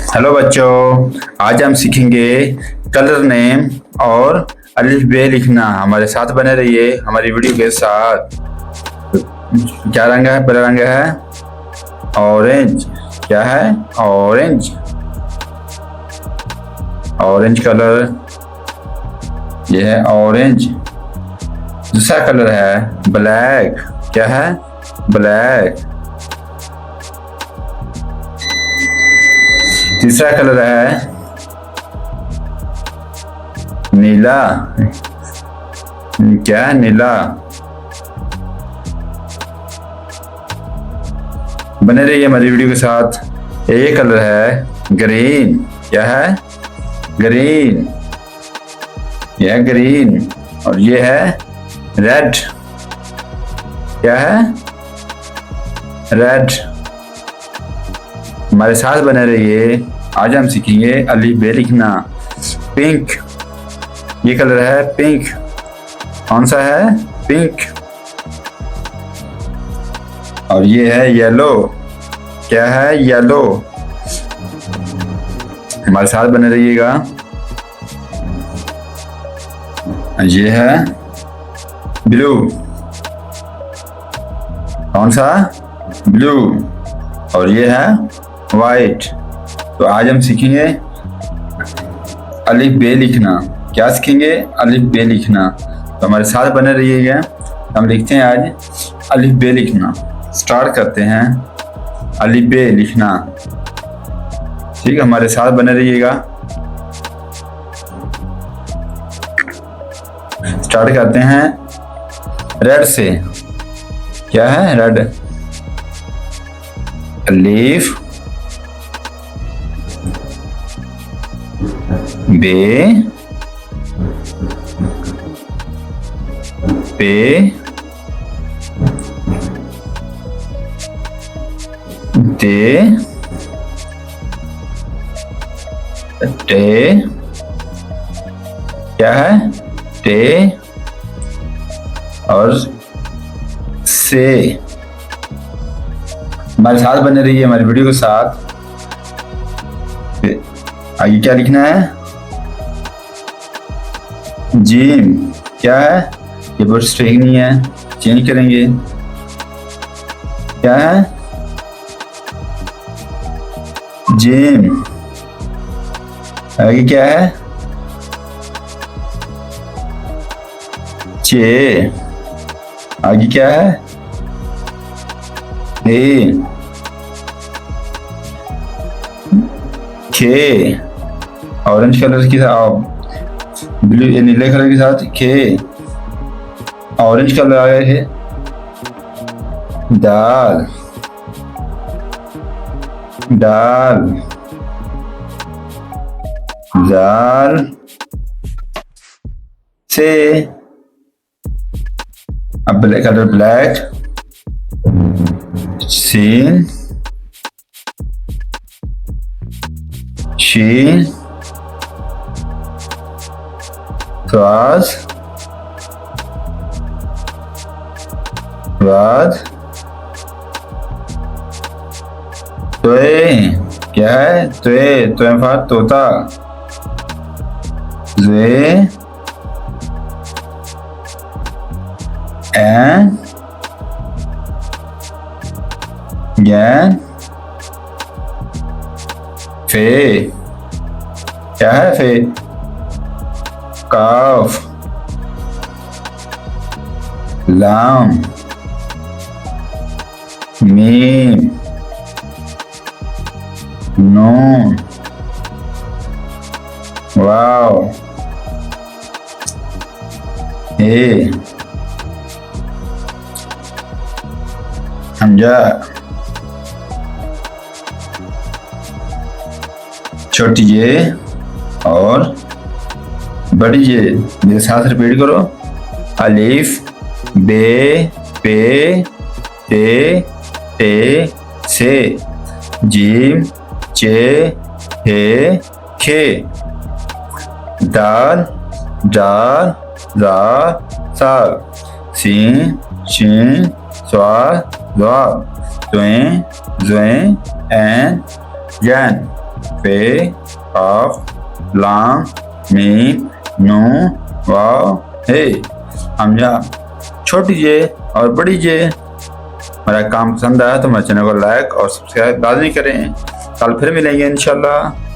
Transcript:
Hello बच्चों, आज हम सीखेंगे कलर नेम और अलिफ बे लिखना। हमारे साथ बने रहिए हमारी वीडियो के साथ। क्या रंग है? पहला रंग है ऑरेंज। क्या है? ऑरेंज। ऑरेंज कलर, ये है ऑरेंज। दूसरा कलर है ब्लैक। क्या है? ब्लैक। तीसरा कलर है नीला। क्या है? नीला। बने रहिए हमारी वीडियो के साथ। ये कलर है ग्रीन। क्या है? ग्रीन। यह है ग्रीन। और ये है रेड। क्या है? रेड। हमारे साथ बने रहिए। आज हम सीखेंगे अलिफ बे लिखना। पिंक, ये कलर है पिंक। कौन सा है? पिंक। और ये है येलो। क्या है? येलो। हमारे साथ बने रहिएगा। ये है ब्लू। कौन सा? ब्लू। और ये है वाइट। तो आज हम सीखेंगे अलिफ बे लिखना। क्या सीखेंगे? अलिफ बे लिखना। तो हमारे साथ बने रहिएगा। हम लिखते हैं आज अलिफ बे लिखना। स्टार्ट करते हैं अलिफ बे लिखना। ठीक है, हमारे साथ बने रहिएगा। स्टार्ट करते हैं रेड से। क्या है? रेड। अलिफ बे पे दे टे। क्या है? टे और से। हमारे साथ बने रहिए हमारी वीडियो के साथ। आगे क्या लिखना है? जिम। क्या है? ये वर्ड्स ठीक नहीं है, चेंज करेंगे। क्या है? जिम। आगे क्या है? चे। आगे क्या है? हे। खे। ऑरेंज कलर के साथ, ब्लू नीले कलर के साथ खे। ऑरेंज कलर आ गए है। दाल। दाल। दाल से। अब ब्लैक कलर ब्लैक। सीन। शीन। स्वाद। स्वाद। त्वे। क्या है? त्वे। त्वे तोता। ज़े एन गैन फे। क्या है? फे। काफ। लाम। मीम। नून। वाव। ए। हमजा। छोटी जे और बड़ी जे। मेरे साथ रिपीट करो। अलिफ बे पे ते टे से। जीम चे हे खे। दाल दाल रा साल। सीन शीन स्वा द्वा। त्वें ज़्वें एन जैन। पे ऑफ लॉन्ग मीम नू वाव हे। हमजा छोटी जे और बड़ी जे। मेरा काम पसंद आया तो मेरे चैनल को लाइक और सब्सक्राइब लाजमी करें। कल फिर मिलेंगे इंशाल्लाह।